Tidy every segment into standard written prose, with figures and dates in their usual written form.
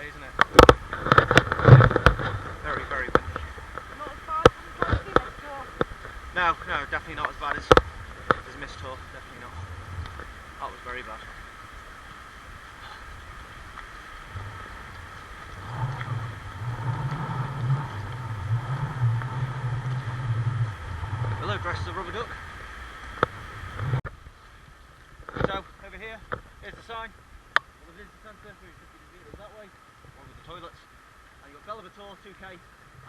day, isn't it? Very, very windy. Not as bad as Mist Tour. No, definitely not as bad as Mist Tour. Definitely not. That was very bad. Willow dressed as a rubber duck. So, over here, here's the sign. The visitor centre, 350 meters that way, one with the toilets. And you've got Belvedere 2k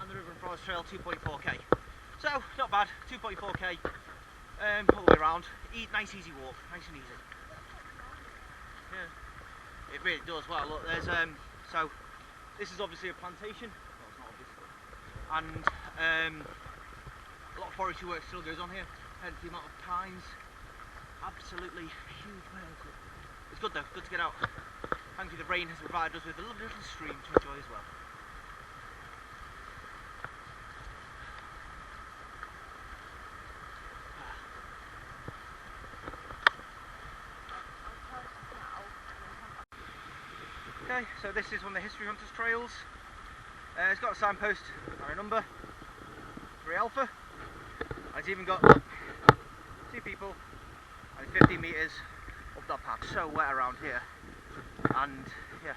and the River and Forest Trail 2.4k. So, not bad, 2.4k all the way around. Nice easy walk, nice and easy. Yeah, it really does. Well, look, there's so this is obviously a plantation. Well, it's not obvious. And a lot of forestry work still goes on here, hence the amount of pines. Absolutely huge males. It's good though, good to get out. Thankfully the rain has provided us with a lovely little stream to enjoy as well. Okay, so this is one of the History Hunters trails. It's got a signpost and a number, 3 Alpha. And it's even got 2 people and 15 metres up that path. So wet around here. And yeah.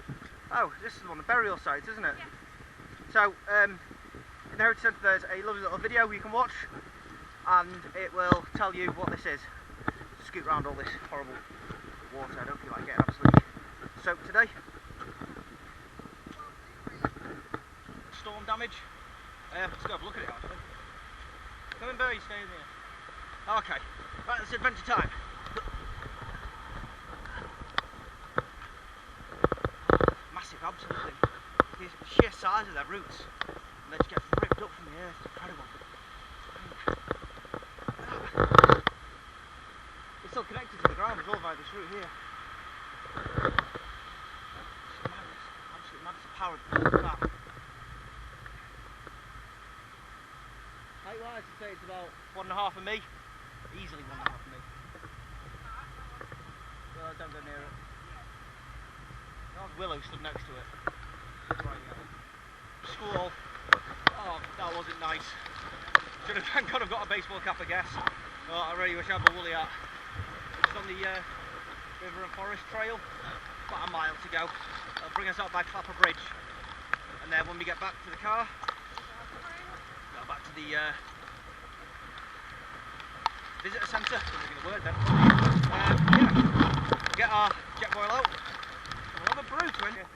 Oh, this is one of the burial sites, isn't it? Yeah. So in the Heritage Centre there's a lovely little video you can watch, and it will tell you what this is. Scoot around all this horrible water. I don't feel like getting absolutely soaked today. Storm damage. Let's go have a look at it actually. Come in, Barry, stay in there. Okay, right, it's adventure time. Massive, absolutely. The sheer size of their roots. And they just get ripped up from the earth. It's incredible. It's still connected to the ground as well by this route here. It's madness. Absolute madness. The power of that. Height-wise, I'd say it's about 1.5 of me. Easily 1.5 of me. Well, don't go near it. There's Willow stood next to it. Right, yeah. Squall. Oh, that wasn't nice. Should have, thank God I've got a baseball cap, I guess. Oh, I really wish I had a woolly hat. It's on the River and Forest Trail. About a mile to go. It'll bring us out by Clapper Bridge. And then when we get back to the car, back to the visitor centre, I'm looking at the word then. Yeah, get our jet boil out. We'll have a brew to it.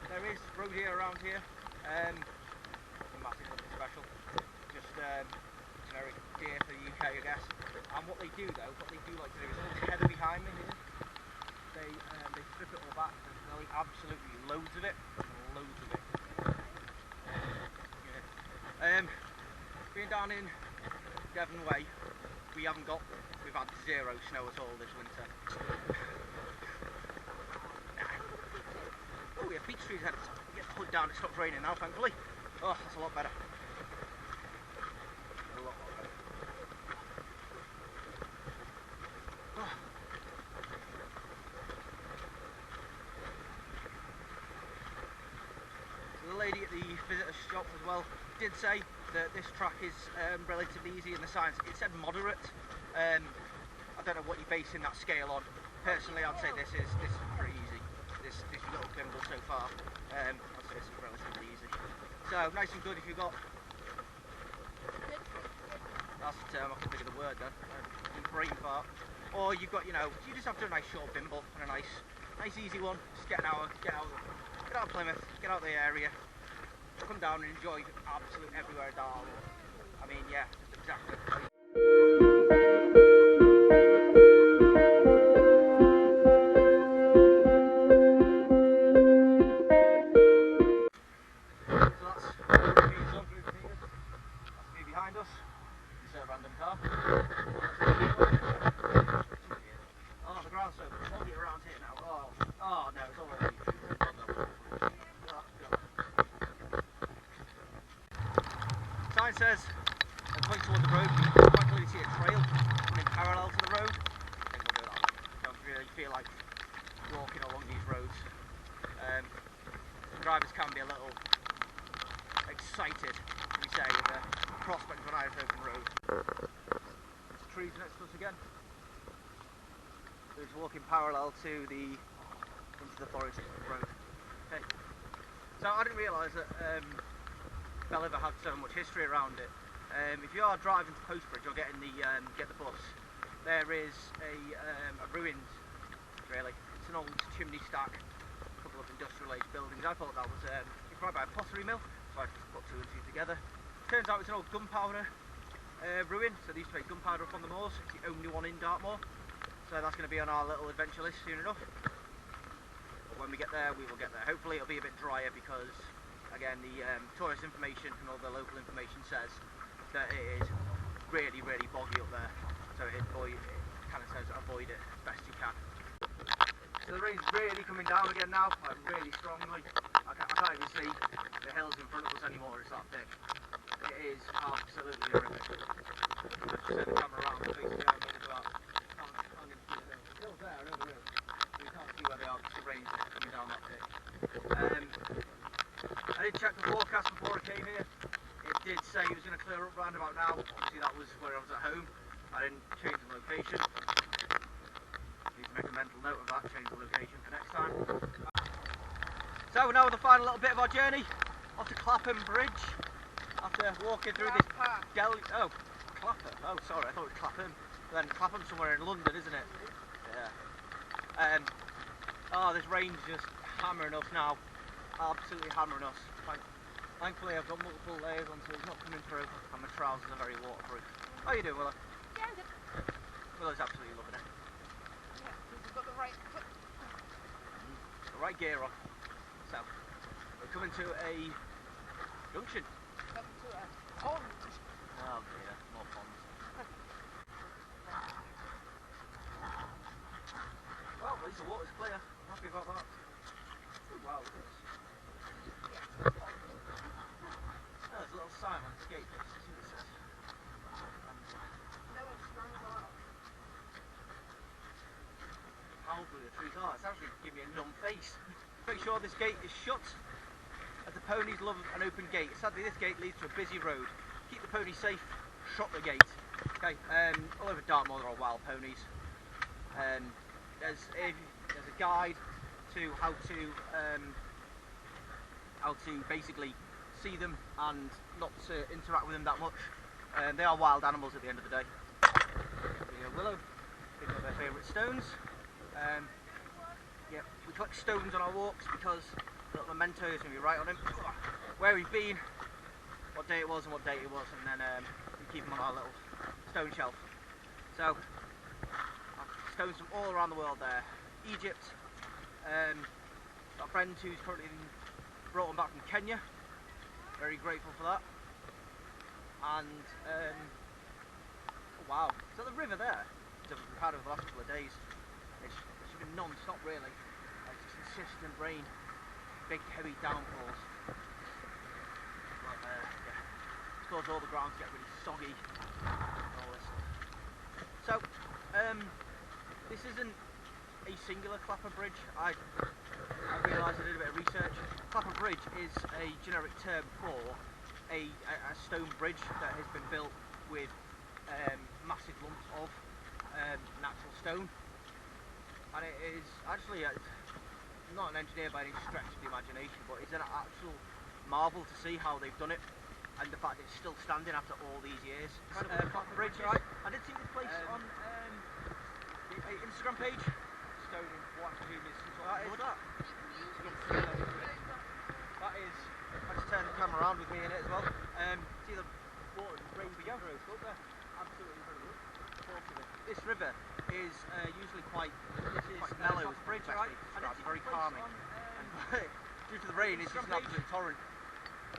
There is road here around here. Massive, nothing special. Just generic gear for the UK, I guess. And what they do though, what they do like to do is a little header behind me here. They strip it all back and they'll eat absolutely loads of it. Loads of it. Being down in Devon Way, we've had 0 snow at all this winter. Oh, we have Beach Street ahead of time. It gets put down, it stops raining now, thankfully. Oh, that's a lot better. A lot better. Oh. So the lady at the visitor shop as well did say that this track is relatively easy in the signs. It said moderate. I don't know what you're basing that scale on. Personally, I'd say this is pretty easy. This little bimble so far, I'd say this is relatively easy. So nice and good if you've got. That's the term. I can think of the word then. Brain fart. Or you've got, you just have to do a nice short bimble and a nice easy one. Just get out of Plymouth, get out of the area. Come down and enjoy absolutely everywhere in Dartmoor. I mean, yeah, just exactly. So that's 100 metres on, 100 metres. That's me behind us. It's a random car. Oh, the ground's so foggy around here now. Oh no, it's already. Sign says, point toward the road, you can quite clearly see a trail running parallel to the road. I think we'll do that one. Don't really feel like walking along these roads. drivers can be a little excited, can we say, with the prospect of an Irish open road. There's trees next to us again. We're just walking parallel to the into the forest road. Okay. So I didn't realise that Belliver had so much history around it. If you are driving to Postbridge or getting get the bus, there is a ruined, really. It's an old chimney stack, a couple of industrial age buildings. I thought that was probably by a pottery mill, so I just put two and two together. Turns out it's an old gunpowder ruin, so they used to make gunpowder up on the moors. It's the only one in Dartmoor, so that's going to be on our little adventure list soon enough. But when we get there, we will get there. Hopefully it'll be a bit drier because, again, the tourist information and all the local information says that it is really, really boggy up there. So it kind of says avoid it as best you can. So the rain's really coming down again now, like really strongly. I can't even see the hills in front of us anymore, it's that thick. It is absolutely horrific. Let's turn the camera around and face down into that. I'm going to see the hills there, I know the hills. You can't see where they are because the rain's coming down that thick. I did check the forecast before I came here. It did say it was going to clear up round about now. Obviously that was where I was at home. I didn't change the location. Need to make a mental note of that, change the location for next time. So we're now at the final little bit of our journey off to Clapham Bridge. After walking through this Clapham. Oh sorry, I thought it was Clapham. Then Clapham's somewhere in London, isn't it? Yeah. This rain's just hammering us now. Absolutely hammering us. Thankfully I've got multiple layers on so it's not coming through and my trousers are very waterproof. How you doing, Willow? Yeah, I'm good. Willow's absolutely loving it. Yeah, we've got the right foot. The right gear on. So, we're coming to a junction. Coming to a pond. Oh dear, more ponds. Well, at least the water's clear. I'm happy about that. Wow, look at this. There's a little sign on the gate. Let's see what it says. No one's strong out. How blue the trees are. It's actually giving me a numb face. Make sure this gate is shut, as the ponies love an open gate. Sadly, this gate leads to a busy road. Keep the ponies safe, shut the gate. Okay, all over Dartmoor there are wild ponies. There's a guide to how to basically see them and not to interact with them that much. They are wild animals at the end of the day. Willow, picking up their favourite stones. Yeah, we collect stones on our walks because the little memento is going to be right on him. Where we've been, what day it was and what date it was, and then we keep them on our little stone shelf. So, stones from all around the world there. Egypt, got a friend who's currently brought them back from Kenya. Very grateful for that. And oh wow, is that the river there? That we've had over the last couple of days. It's been non-stop really. Like consistent rain, big heavy downpours. But yeah, it's caused all the ground to get really soggy and all this stuff. So this isn't a singular Clapham Bridge. I realised I did a bit of research. Clapham Bridge is a generic term for a stone bridge that has been built with massive lumps of natural stone, and it is actually not an engineer by any stretch of the imagination, but it's an actual marvel to see how they've done it and the fact it's still standing after all these years. Clapham Bridge, right? I did see this place on the Instagram page. Stone in what I presume is some sort of wood. That is, I just turned the camera around with me in it as well. See the water and rain began through. Look there, absolutely incredible. This river is usually quite mellow as bridge, right? And it's very calming. And due to the rain, it's just an absolute torrent.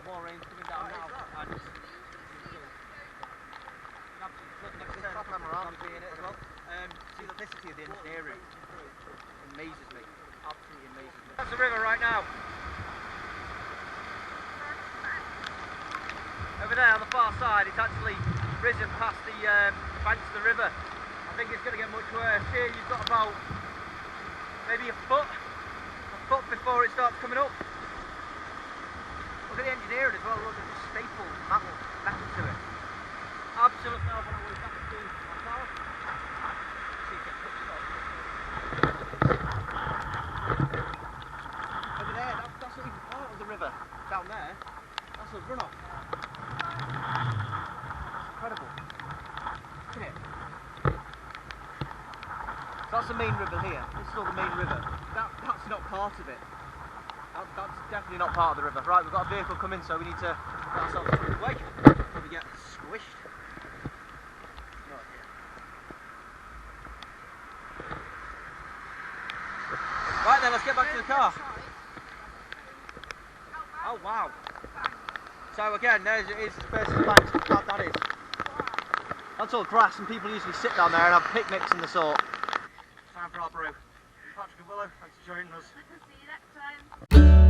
More rain coming down now. And it's turn the camera around with me in it as well. See the simplicity of the engineering amazes me. Absolutely amazes me. That's the river right now. Over there on the far side, it's actually risen past the banks of the river. I think it's going to get much worse. Here you've got about maybe a foot before it starts coming up. Look at the engineering as well, look, there's just stapled metal to it. Absolute no, when I was back to my car. See if it puts up. Over there, that's not even part of the river. Down there, that's a runoff. That's incredible. Look at it. So that's the main river here. This is all the main river. That's not part of it. That's definitely not part of the river. Right, we've got a vehicle coming, so we need to get ourselves out of the way before we get squished. Right then, let's get back to the car. Oh wow. So again, there's the first of the banks. Look how bad that is. That's all grass and people usually sit down there and have picnics and the sort. Time for our brew. Patrick and Willow, thanks for joining us. See you next time.